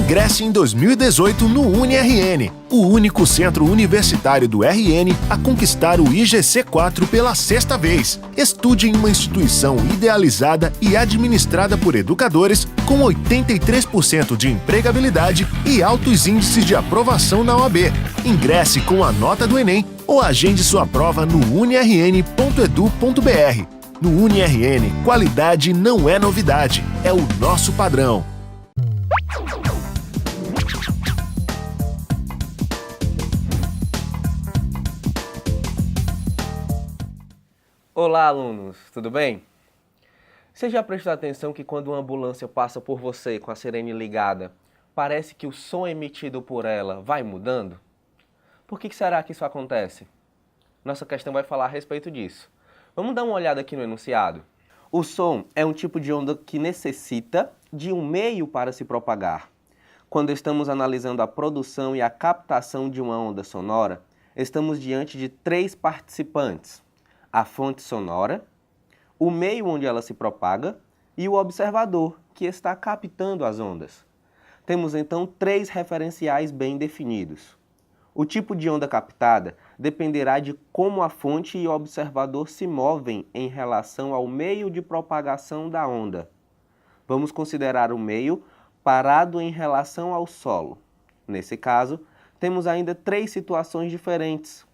Ingresse em 2018 no UniRN, o único centro universitário do RN a conquistar o IGC4 pela sexta vez. Estude em uma instituição idealizada e administrada por educadores com 83% de empregabilidade e altos índices de aprovação na OAB. Ingresse com a nota do Enem ou agende sua prova no unirn.edu.br. No UniRN, qualidade não é novidade, é o nosso padrão. Olá, alunos, tudo bem? Você já prestou atenção que quando uma ambulância passa por você com a sirene ligada, parece que o som emitido por ela vai mudando? Por que será que isso acontece? Nossa questão vai falar a respeito disso. Vamos dar uma olhada aqui no enunciado. O som é um tipo de onda que necessita de um meio para se propagar. Quando estamos analisando a produção e a captação de uma onda sonora, estamos diante de três participantes: a fonte sonora, o meio onde ela se propaga e o observador, que está captando as ondas. Temos então três referenciais bem definidos. O tipo de onda captada dependerá de como a fonte e o observador se movem em relação ao meio de propagação da onda. Vamos considerar o meio parado em relação ao solo. Nesse caso, temos ainda três situações diferentes.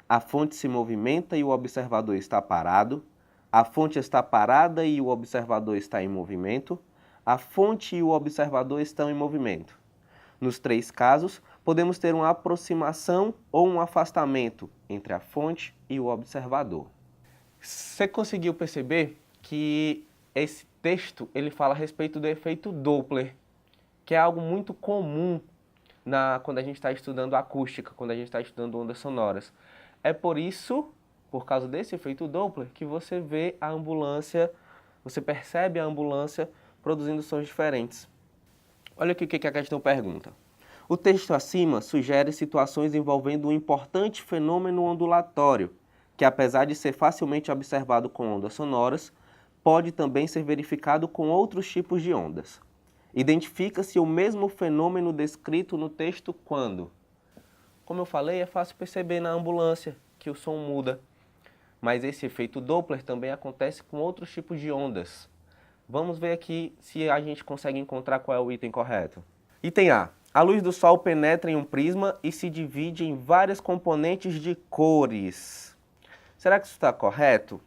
A fonte se movimenta e o observador está parado. A fonte está parada e o observador está em movimento. A fonte e o observador estão em movimento. Nos três casos, podemos ter uma aproximação ou um afastamento entre a fonte e o observador. Você conseguiu perceber que esse texto ele fala a respeito do efeito Doppler, que é algo muito comum quando a gente está estudando acústica, quando a gente está estudando ondas sonoras. É por isso, por causa desse efeito Doppler, que você vê a ambulância, você percebe a ambulância produzindo sons diferentes. Olha aqui o que a questão pergunta. O texto acima sugere situações envolvendo um importante fenômeno ondulatório, que apesar de ser facilmente observado com ondas sonoras, pode também ser verificado com outros tipos de ondas. Identifica-se o mesmo fenômeno descrito no texto quando? Como eu falei, é fácil perceber na ambulância que o som muda, mas esse efeito Doppler também acontece com outros tipos de ondas. Vamos ver aqui se a gente consegue encontrar qual é o item correto. Item A. A luz do Sol penetra em um prisma e se divide em várias componentes de cores. Será que isso está correto?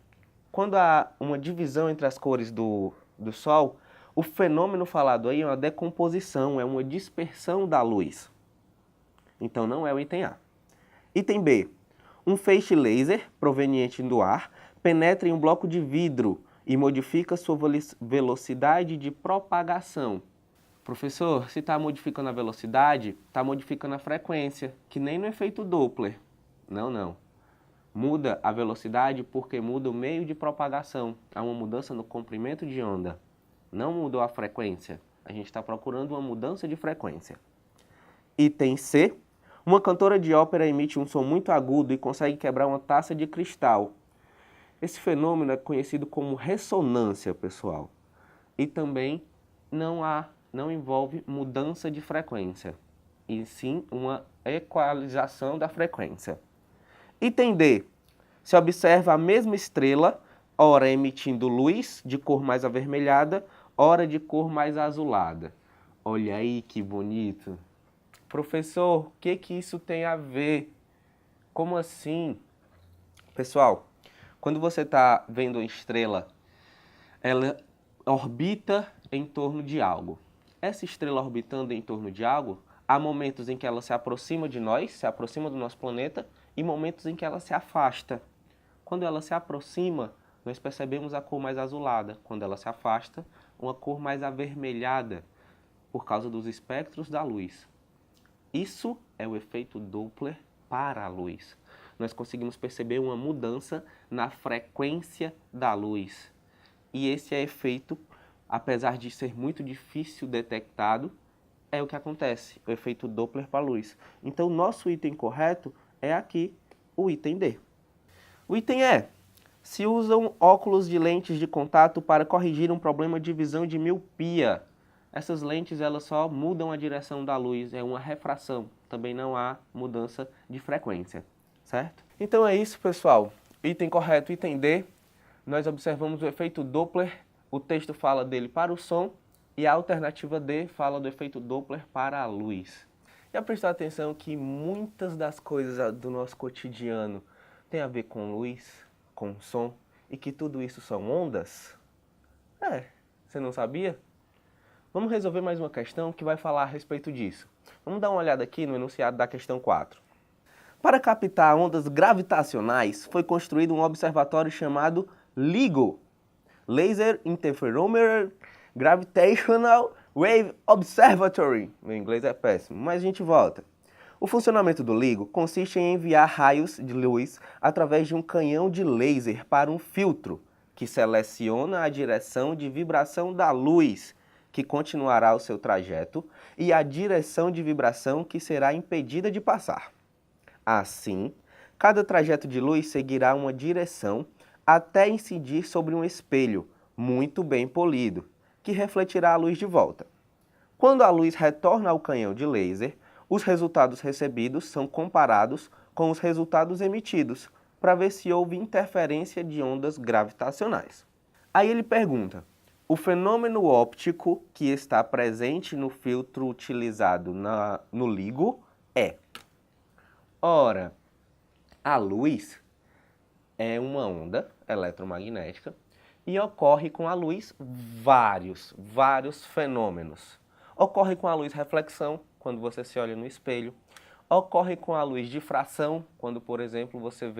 Quando há uma divisão entre as cores do Sol, o fenômeno falado aí é uma decomposição, é uma dispersão da luz. Então não é o item A. Item B. Um feixe laser proveniente do ar penetra em um bloco de vidro e modifica sua velocidade de propagação. Professor, se está modificando a velocidade, está modificando a frequência, que nem no efeito Doppler. Não. Muda a velocidade porque muda o meio de propagação. Há uma mudança no comprimento de onda. Não mudou a frequência. A gente está procurando uma mudança de frequência. Item C. Uma cantora de ópera emite um som muito agudo e consegue quebrar uma taça de cristal. Esse fenômeno é conhecido como ressonância, pessoal. E também não envolve mudança de frequência, e sim uma equalização da frequência. Item D. Se observa a mesma estrela, ora emitindo luz de cor mais avermelhada, ora de cor mais azulada. Olha aí que bonito. Professor, o que isso tem a ver? Como assim? Pessoal, quando você está vendo a estrela, ela orbita em torno de algo. Essa estrela orbitando em torno de algo, há momentos em que ela se aproxima de nós, se aproxima do nosso planeta, e momentos em que ela se afasta. Quando ela se aproxima, nós percebemos a cor mais azulada. Quando ela se afasta, uma cor mais avermelhada, por causa dos espectros da luz. Isso é o efeito Doppler para a luz. Nós conseguimos perceber uma mudança na frequência da luz. E esse é efeito, apesar de ser muito difícil detectado, é o que acontece, o efeito Doppler para a luz. Então, nosso item correto é aqui, o item D. O item E. Se usam óculos de lentes de contato para corrigir um problema de visão de miopia. Essas lentes elas só mudam a direção da luz, é uma refração, também não há mudança de frequência, certo? Então é isso, pessoal. Item correto, item D, nós observamos o efeito Doppler, o texto fala dele para o som e a alternativa D fala do efeito Doppler para a luz. Já prestou atenção que muitas das coisas do nosso cotidiano têm a ver com luz, com som e que tudo isso são ondas? Você não sabia? Vamos resolver mais uma questão que vai falar a respeito disso. Vamos dar uma olhada aqui no enunciado da questão 4. Para captar ondas gravitacionais, foi construído um observatório chamado LIGO, Laser Interferometer Gravitational Wave Observatory. Meu inglês é péssimo, mas a gente volta. O funcionamento do LIGO consiste em enviar raios de luz através de um canhão de laser para um filtro, que seleciona a direção de vibração da luz, que continuará o seu trajeto, e a direção de vibração que será impedida de passar. Assim, cada trajeto de luz seguirá uma direção até incidir sobre um espelho muito bem polido, que refletirá a luz de volta. Quando a luz retorna ao canhão de laser, os resultados recebidos são comparados com os resultados emitidos, para ver se houve interferência de ondas gravitacionais. Aí ele pergunta: o fenômeno óptico que está presente no filtro utilizado no LIGO é... Ora, a luz é uma onda eletromagnética e ocorre com a luz vários fenômenos. Ocorre com a luz reflexão, quando você se olha no espelho. Ocorre com a luz difração, quando, por exemplo, você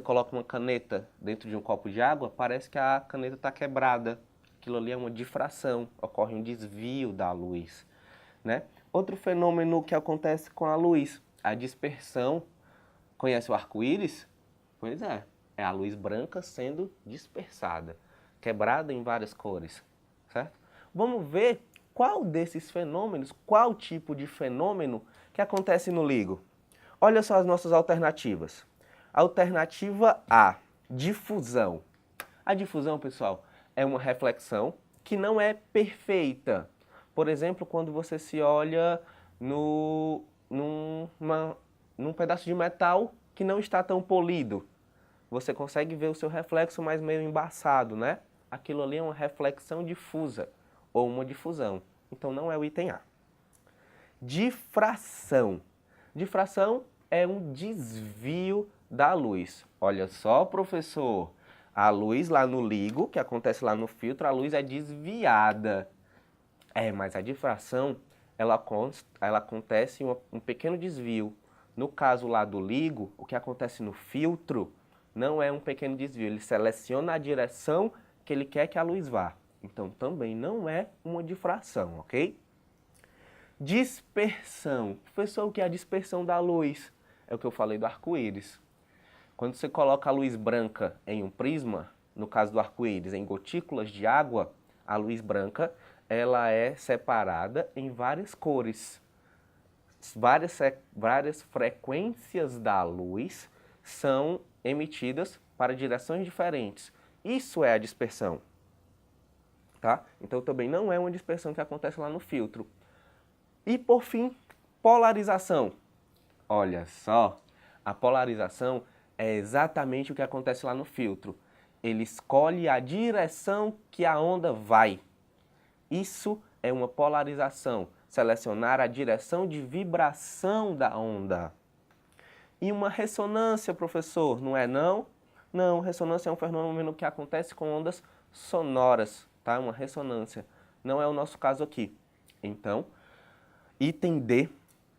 coloca uma caneta dentro de um copo de água, parece que a caneta está quebrada. Aquilo ali é uma difração, ocorre um desvio da luz, né? Outro fenômeno que acontece com a luz, a dispersão. Conhece o arco-íris? Pois é a luz branca sendo dispersada, quebrada em várias cores, certo? Vamos ver qual desses fenômenos, qual tipo de fenômeno que acontece no LIGO. Olha só as nossas alternativas. Alternativa A, difusão. A difusão, pessoal, é uma reflexão que não é perfeita. Por exemplo, quando você se olha num pedaço de metal que não está tão polido, você consegue ver o seu reflexo, mas meio embaçado, né? Aquilo ali é uma reflexão difusa ou uma difusão. Então não é o item A. Difração. Difração é um desvio da luz. Olha só, professor, a luz lá no LIGO, que acontece lá no filtro, a luz é desviada. Mas a difração, ela acontece um pequeno desvio. No caso lá do LIGO, o que acontece no filtro não é um pequeno desvio, ele seleciona a direção que ele quer que a luz vá. Então também não é uma difração, ok? Dispersão. Professor, o que é a dispersão da luz? É o que eu falei do arco-íris. Quando você coloca a luz branca em um prisma, no caso do arco-íris, em gotículas de água, a luz branca ela é separada em várias cores. Várias frequências da luz são emitidas para direções diferentes. Isso é a dispersão. Tá? Então também não é uma dispersão que acontece lá no filtro. E por fim, polarização. Olha só, a polarização é exatamente o que acontece lá no filtro. Ele escolhe a direção que a onda vai. Isso é uma polarização, selecionar a direção de vibração da onda. E uma ressonância, professor, não é não? Não, ressonância é um fenômeno que acontece com ondas sonoras, tá? Uma ressonância. Não é o nosso caso aqui. Então, item D,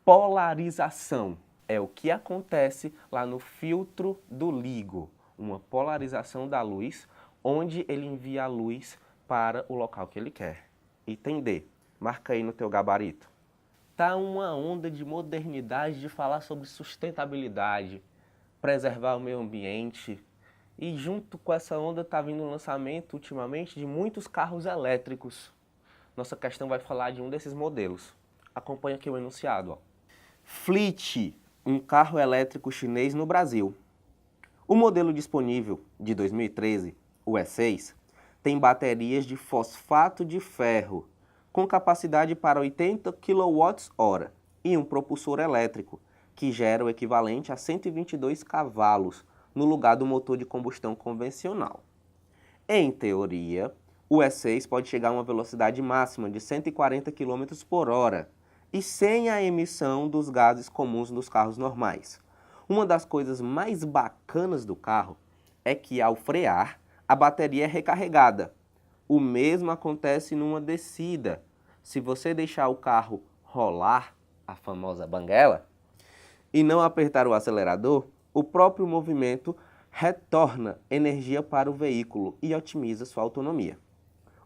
polarização. É o que acontece lá no filtro do LIGO. Uma polarização da luz, onde ele envia a luz para o local que ele quer. Item D, marca aí no teu gabarito. Tá uma onda de modernidade de falar sobre sustentabilidade, preservar o meio ambiente. E junto com essa onda tá vindo o lançamento, ultimamente, de muitos carros elétricos. Nossa questão vai falar de um desses modelos. Acompanha aqui o enunciado. Ó. Fleet, um carro elétrico chinês no Brasil. O modelo disponível de 2013, o E6, tem baterias de fosfato de ferro, com capacidade para 80 kWh e um propulsor elétrico, que gera o equivalente a 122 cavalos, no lugar do motor de combustão convencional. Em teoria, o E6 pode chegar a uma velocidade máxima de 140 km por hora e sem a emissão dos gases comuns dos carros normais. Uma das coisas mais bacanas do carro é que, ao frear, a bateria é recarregada. O mesmo acontece numa descida. Se você deixar o carro rolar, a famosa banguela, e não apertar o acelerador, o próprio movimento retorna energia para o veículo e otimiza sua autonomia.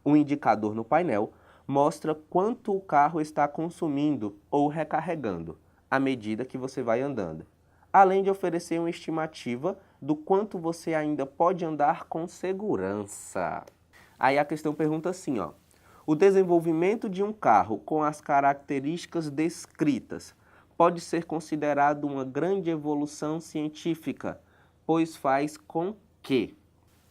Um indicador no painel mostra quanto o carro está consumindo ou recarregando à medida que você vai andando, além de oferecer uma estimativa do quanto você ainda pode andar com segurança. Aí a questão pergunta assim, ó: o desenvolvimento de um carro com as características descritas pode ser considerado uma grande evolução científica, pois faz com que...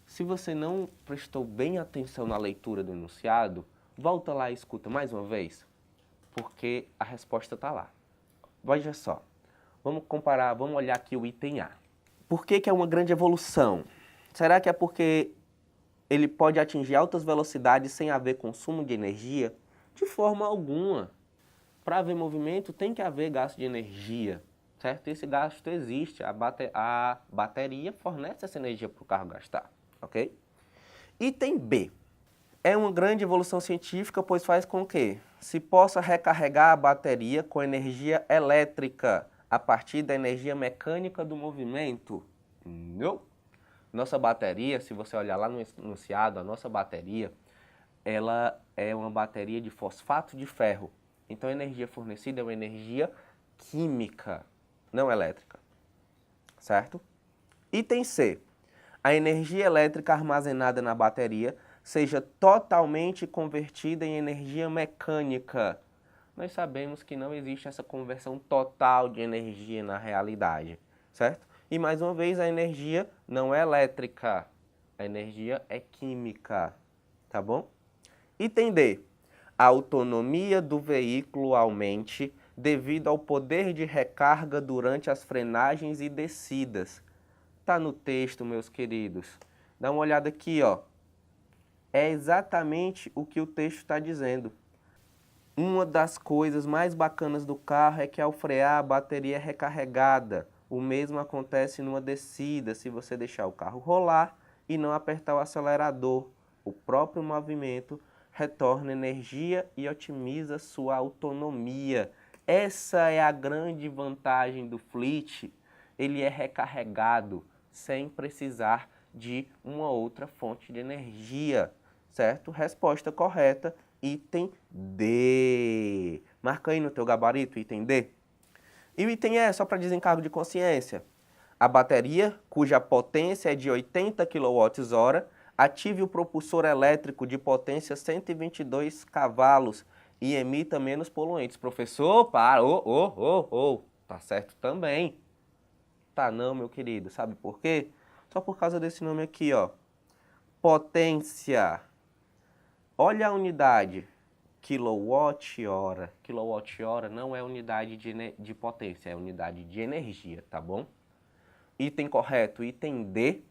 Se você não prestou bem atenção na leitura do enunciado, volta lá e escuta mais uma vez, porque a resposta está lá. Veja só, vamos comparar, vamos olhar aqui o item A. Por que é uma grande evolução? Será que é porque ele pode atingir altas velocidades sem haver consumo de energia? De forma alguma. Para haver movimento tem que haver gasto de energia, certo? Esse gasto existe, a bateria fornece essa energia para o carro gastar, ok? Item B. É uma grande evolução científica, pois faz com que se possa recarregar a bateria com energia elétrica a partir da energia mecânica do movimento. Não. Nossa bateria, se você olhar lá no enunciado, a nossa bateria, ela é uma bateria de fosfato de ferro. Então a energia fornecida é uma energia química, não elétrica, certo? Item C. A energia elétrica armazenada na bateria seja totalmente convertida em energia mecânica. Nós sabemos que não existe essa conversão total de energia na realidade, certo? E mais uma vez, a energia não é elétrica, a energia é química, tá bom? Item D. A autonomia do veículo aumente devido ao poder de recarga durante as frenagens e descidas. Tá no texto, meus queridos. Dá uma olhada aqui, ó. É exatamente o que o texto está dizendo. Uma das coisas mais bacanas do carro é que ao frear a bateria é recarregada. O mesmo acontece numa descida, se você deixar o carro rolar e não apertar o acelerador. O próprio movimento retorna energia e otimiza sua autonomia. Essa é a grande vantagem do Fleet. Ele é recarregado sem precisar de uma outra fonte de energia, certo? Resposta correta, item D. Marca aí no teu gabarito, item D. E o item E, só para desencargo de consciência. A bateria, cuja potência é de 80 kWh, ative o propulsor elétrico de potência 122 cavalos e emita menos poluentes. Professor, para, tá certo também. Tá não, meu querido, sabe por quê? Só por causa desse nome aqui, ó. Potência. Olha a unidade, quilowatt-hora. Quilowatt-hora não é unidade de potência, é unidade de energia, tá bom? Item correto, item D.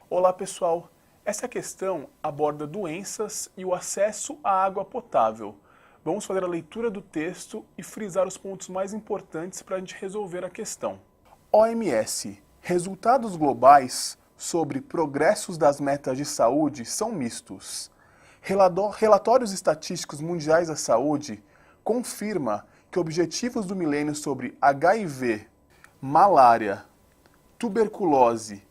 Olá, pessoal. Essa questão aborda doenças e o acesso à água potável. Vamos fazer a leitura do texto e frisar os pontos mais importantes para a gente resolver a questão. OMS. Resultados globais sobre progressos das metas de saúde são mistos. Relatórios estatísticos mundiais da saúde confirma que objetivos do milênio sobre HIV, malária, tuberculose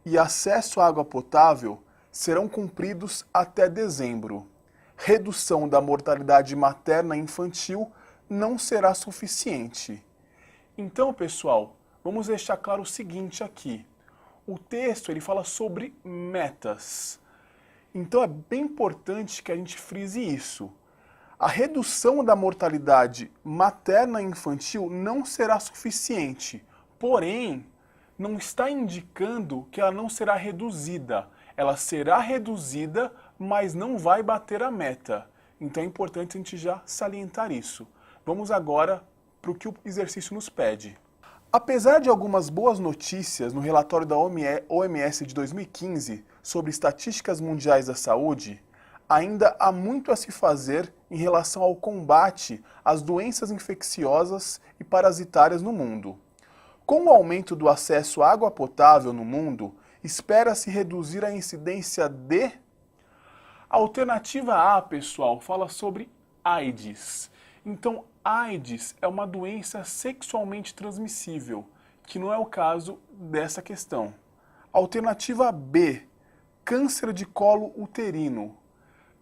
e acesso à água potável serão cumpridos até dezembro. Redução da mortalidade materna e infantil não será suficiente. Então, pessoal, vamos deixar claro o seguinte aqui. O texto ele fala sobre metas. Então é bem importante que a gente frise isso. A redução da mortalidade materna e infantil não será suficiente, porém, não está indicando que ela não será reduzida. Ela será reduzida, mas não vai bater a meta. Então é importante a gente já salientar isso. Vamos agora para o que o exercício nos pede. Apesar de algumas boas notícias no relatório da OMS de 2015 sobre estatísticas mundiais da saúde, ainda há muito a se fazer em relação ao combate às doenças infecciosas e parasitárias no mundo. Com o aumento do acesso à água potável no mundo, espera-se reduzir a incidência de... A alternativa A, pessoal, fala sobre AIDS. Então, AIDS é uma doença sexualmente transmissível, que não é o caso dessa questão. Alternativa B, câncer de colo uterino.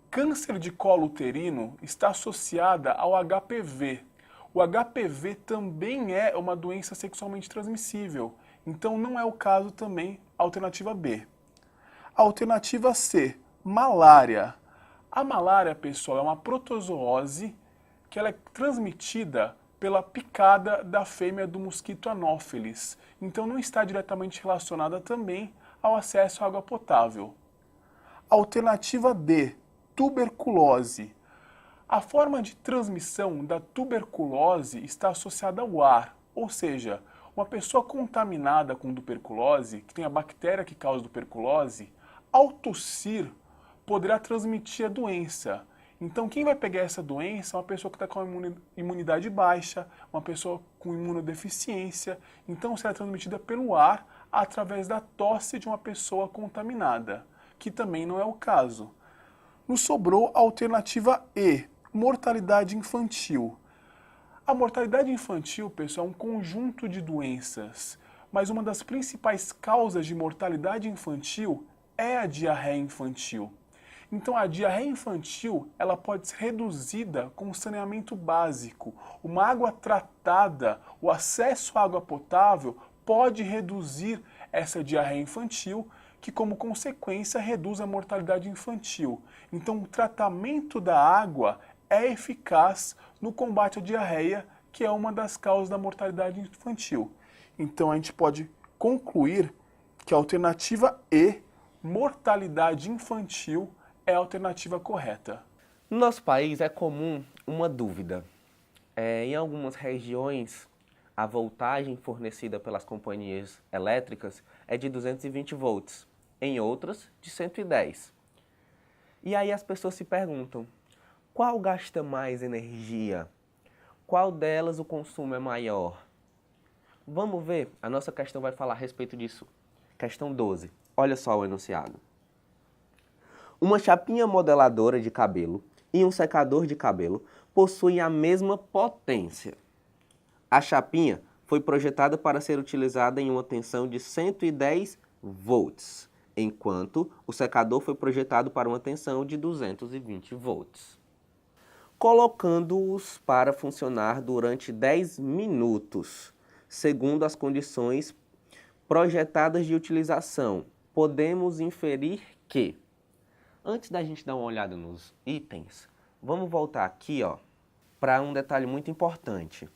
Câncer de colo uterino está associada ao HPV. O HPV também é uma doença sexualmente transmissível, então não é o caso também, alternativa B. Alternativa C, malária. A malária, pessoal, é uma protozoose que ela é transmitida pela picada da fêmea do mosquito Anopheles, então não está diretamente relacionada também ao acesso à água potável. Alternativa D, tuberculose. A forma de transmissão da tuberculose está associada ao ar, ou seja, uma pessoa contaminada com tuberculose, que tem a bactéria que causa tuberculose, ao tossir, poderá transmitir a doença. Então, quem vai pegar essa doença é uma pessoa que está com a imunidade baixa, uma pessoa com imunodeficiência. Então, será transmitida pelo ar através da tosse de uma pessoa contaminada, que também não é o caso. Nos sobrou a alternativa E, mortalidade infantil. A mortalidade infantil, pessoal, é um conjunto de doenças, mas uma das principais causas de mortalidade infantil é a diarreia infantil. Então, a diarreia infantil ela pode ser reduzida com saneamento básico. Uma água tratada, o acesso à água potável pode reduzir essa diarreia infantil, que como consequência reduz a mortalidade infantil. Então, o tratamento da água é eficaz no combate à diarreia, que é uma das causas da mortalidade infantil. Então, a gente pode concluir que a alternativa E, mortalidade infantil, é a alternativa correta. No nosso país é comum uma dúvida. Em algumas regiões, a voltagem fornecida pelas companhias elétricas é de 220 volts, em outras de 110. E aí as pessoas se perguntam, qual gasta mais energia? Qual delas o consumo é maior? Vamos ver, a nossa questão vai falar a respeito disso. Questão 12, olha só o enunciado. Uma chapinha modeladora de cabelo e um secador de cabelo possuem a mesma potência. A chapinha foi projetada para ser utilizada em uma tensão de 110 volts, enquanto o secador foi projetado para uma tensão de 220 volts. Colocando-os para funcionar durante 10 minutos, segundo as condições projetadas de utilização, podemos inferir que... Antes da gente dar uma olhada nos itens, vamos voltar aqui para um detalhe muito importante.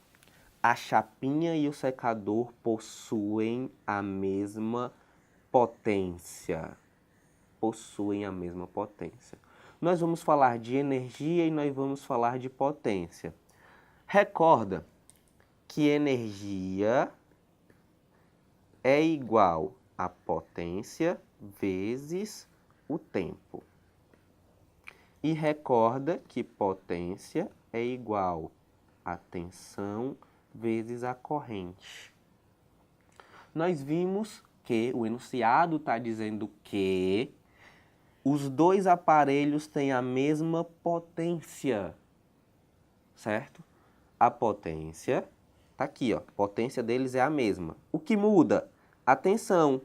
A chapinha e o secador possuem a mesma potência. Possuem a mesma potência. Nós vamos falar de energia e nós vamos falar de potência. Recorda que energia é igual a potência vezes o tempo. E recorda que potência é igual a tensão vezes a corrente. Nós vimos que o enunciado está dizendo que os dois aparelhos têm a mesma potência, certo? A potência está aqui, a potência deles é a mesma. O que muda? A tensão.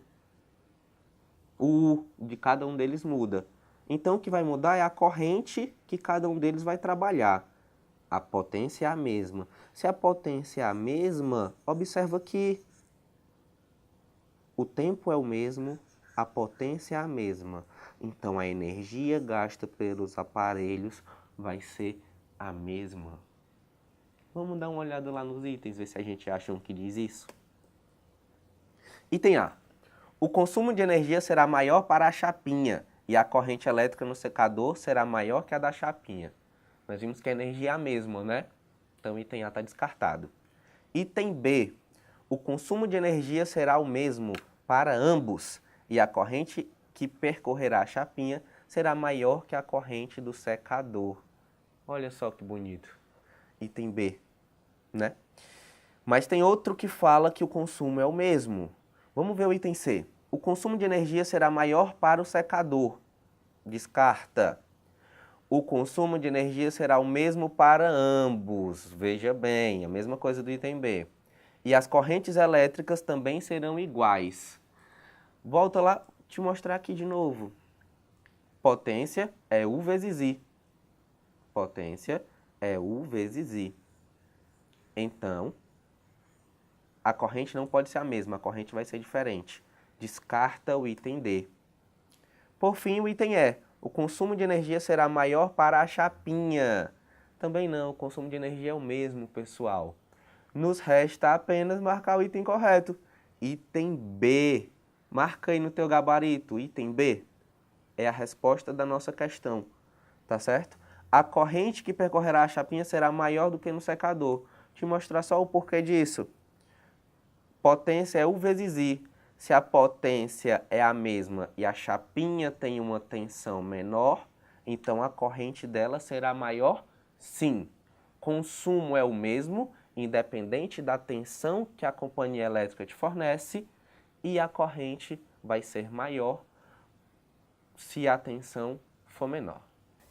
O U de cada um deles muda. Então, o que vai mudar é a corrente que cada um deles vai trabalhar. A potência é a mesma. Se a potência é a mesma, observa que o tempo é o mesmo, a potência é a mesma. Então, a energia gasta pelos aparelhos vai ser a mesma. Vamos dar uma olhada lá nos itens, ver se a gente acha um que diz isso. Item A. O consumo de energia será maior para a chapinha e a corrente elétrica no secador será maior que a da chapinha. Nós vimos que a energia é a mesma, né? Então o item A está descartado. Item B. O consumo de energia será o mesmo para ambos e a corrente que percorrerá a chapinha será maior que a corrente do secador. Olha só que bonito. Item B, né? Mas tem outro que fala que o consumo é o mesmo. Vamos ver o item C. O consumo de energia será maior para o secador. Descarta. O consumo de energia será o mesmo para ambos. Veja bem, a mesma coisa do item B. E as correntes elétricas também serão iguais. Volta lá, te mostrar aqui de novo. Potência é U vezes I. Potência é U vezes I. Então, a corrente não pode ser a mesma, a corrente vai ser diferente. Descarta o item D. Por fim, o item E. O consumo de energia será maior para a chapinha. Também não, o consumo de energia é o mesmo, pessoal. Nos resta apenas marcar o item correto. Item B. Marca aí no teu gabarito. Item B é a resposta da nossa questão, tá certo? A corrente que percorrerá a chapinha será maior do que no secador. Te mostrar só o porquê disso. Potência é U vezes I. Se a potência é a mesma e a chapinha tem uma tensão menor, então a corrente dela será maior, sim. Consumo é o mesmo, independente da tensão que a companhia elétrica te fornece, e a corrente vai ser maior se a tensão for menor.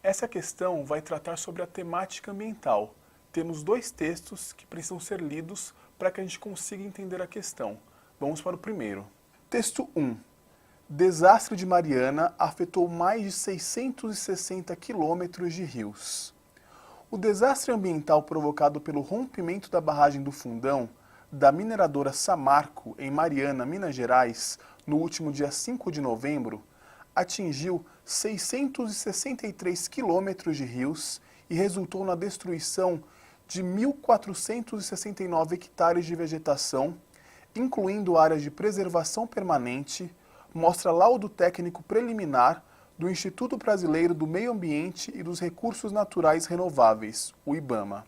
Essa questão vai tratar sobre a temática ambiental. Temos dois textos que precisam ser lidos para que a gente consiga entender a questão. Vamos para o primeiro. Texto 1. Desastre de Mariana afetou mais de 660 quilômetros de rios. O desastre ambiental provocado pelo rompimento da barragem do Fundão da mineradora Samarco, em Mariana, Minas Gerais, no último dia 5 de novembro, atingiu 663 quilômetros de rios e resultou na destruição de 1.469 hectares de vegetação, incluindo áreas de preservação permanente, mostra laudo técnico preliminar do Instituto Brasileiro do Meio Ambiente e dos Recursos Naturais Renováveis, o IBAMA.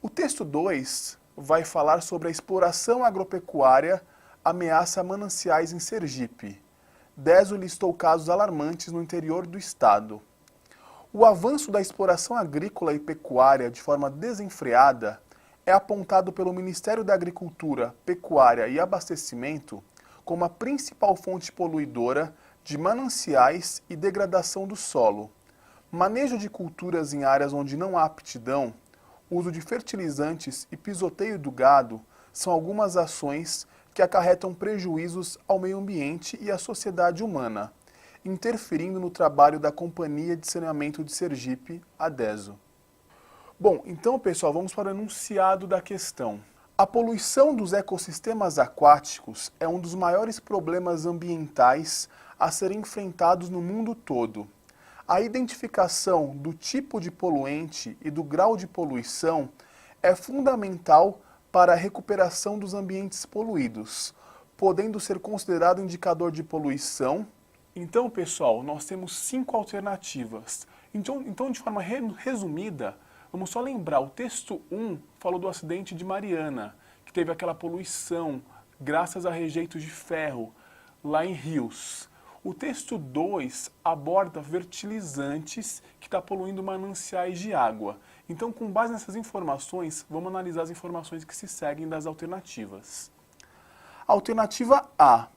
O texto 2 vai falar sobre a exploração agropecuária ameaça mananciais em Sergipe. Deso listou casos alarmantes no interior do estado. O avanço da exploração agrícola e pecuária de forma desenfreada é apontado pelo Ministério da Agricultura, Pecuária e Abastecimento como a principal fonte poluidora de mananciais e degradação do solo. Manejo de culturas em áreas onde não há aptidão, uso de fertilizantes e pisoteio do gado são algumas ações que acarretam prejuízos ao meio ambiente e à sociedade humana, interferindo no trabalho da Companhia de Saneamento de Sergipe, a DESO. Bom, então, pessoal, vamos para o enunciado da questão. A poluição dos ecossistemas aquáticos é um dos maiores problemas ambientais a serem enfrentados no mundo todo. A identificação do tipo de poluente e do grau de poluição é fundamental para a recuperação dos ambientes poluídos, podendo ser considerado indicador de poluição. Então, pessoal, nós temos 5 alternativas. Então, de forma resumida, vamos só lembrar, o texto 1 falou do acidente de Mariana, que teve aquela poluição graças a rejeitos de ferro lá em rios. O texto 2 aborda fertilizantes que está poluindo mananciais de água. Então, com base nessas informações, vamos analisar as informações que se seguem das alternativas. Alternativa A.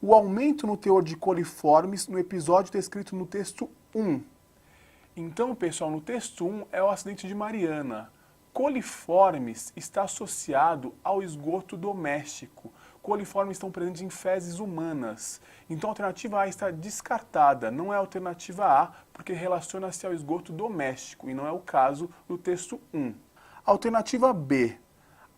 O aumento no teor de coliformes no episódio descrito no texto 1. Então, pessoal, no texto 1 é o acidente de Mariana. Coliformes está associado ao esgoto doméstico. Coliformes estão presentes em fezes humanas. Então a alternativa A está descartada. Não é a alternativa A, porque relaciona-se ao esgoto doméstico, e não é o caso do texto 1. Alternativa B.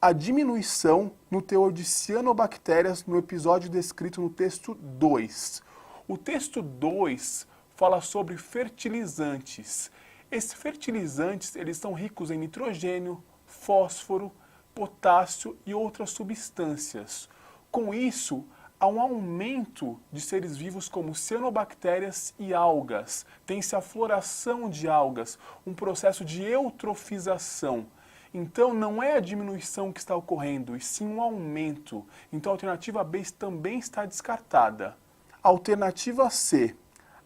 A diminuição no teor de cianobactérias no episódio descrito no texto 2. O texto 2 fala sobre fertilizantes. Esses fertilizantes eles são ricos em nitrogênio, fósforo, potássio e outras substâncias. Com isso, há um aumento de seres vivos como cianobactérias e algas. Tem-se a floração de algas, um processo de eutrofização. Então, não é a diminuição que está ocorrendo, e sim um aumento. Então, a alternativa B também está descartada. Alternativa C.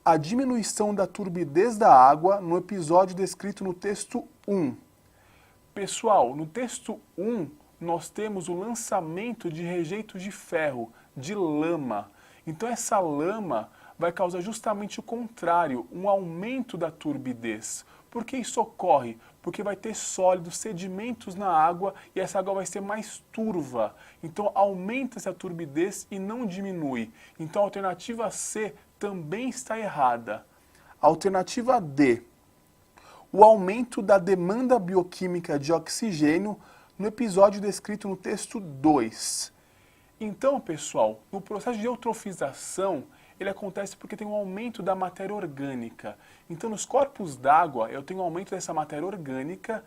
A diminuição da turbidez da água no episódio descrito no texto 1. Pessoal, no texto 1, nós temos o lançamento de rejeitos de ferro, de lama. Então essa lama vai causar justamente o contrário, um aumento da turbidez. Por que isso ocorre? Porque vai ter sólidos, sedimentos na água e essa água vai ser mais turva. Então aumenta essa turbidez e não diminui. Então a alternativa C também está errada. Alternativa D. O aumento da demanda bioquímica de oxigênio no episódio descrito no texto 2. Então, pessoal, no processo de eutrofização, ele acontece porque tem um aumento da matéria orgânica. Então, nos corpos d'água, eu tenho um aumento dessa matéria orgânica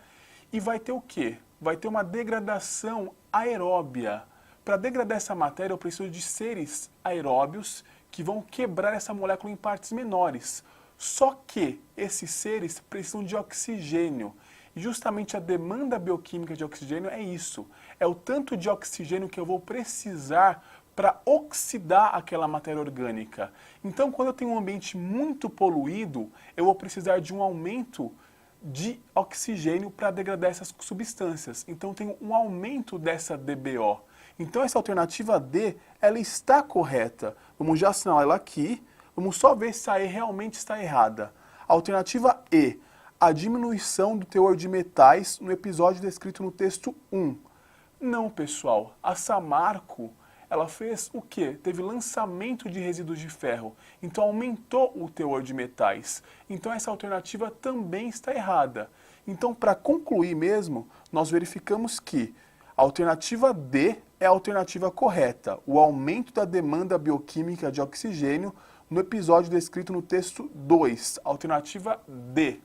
e vai ter o quê? Vai ter uma degradação aeróbia. Para degradar essa matéria, eu preciso de seres aeróbios que vão quebrar essa molécula em partes menores. Só que esses seres precisam de oxigênio. E justamente a demanda bioquímica de oxigênio é isso. É o tanto de oxigênio que eu vou precisar para oxidar aquela matéria orgânica. Então, quando eu tenho um ambiente muito poluído, eu vou precisar de um aumento de oxigênio para degradar essas substâncias. Então, tem um aumento dessa DBO. Então, essa alternativa D, ela está correta. Vamos já assinalar ela aqui. Vamos só ver se a E realmente está errada. Alternativa E. A diminuição do teor de metais no episódio descrito no texto 1. Não, pessoal. A Samarco, ela fez o quê? Teve lançamento de resíduos de ferro. Então, aumentou o teor de metais. Então, essa alternativa também está errada. Então, para concluir mesmo, nós verificamos que a alternativa D é a alternativa correta. O aumento da demanda bioquímica de oxigênio no episódio descrito no texto 2. Alternativa D.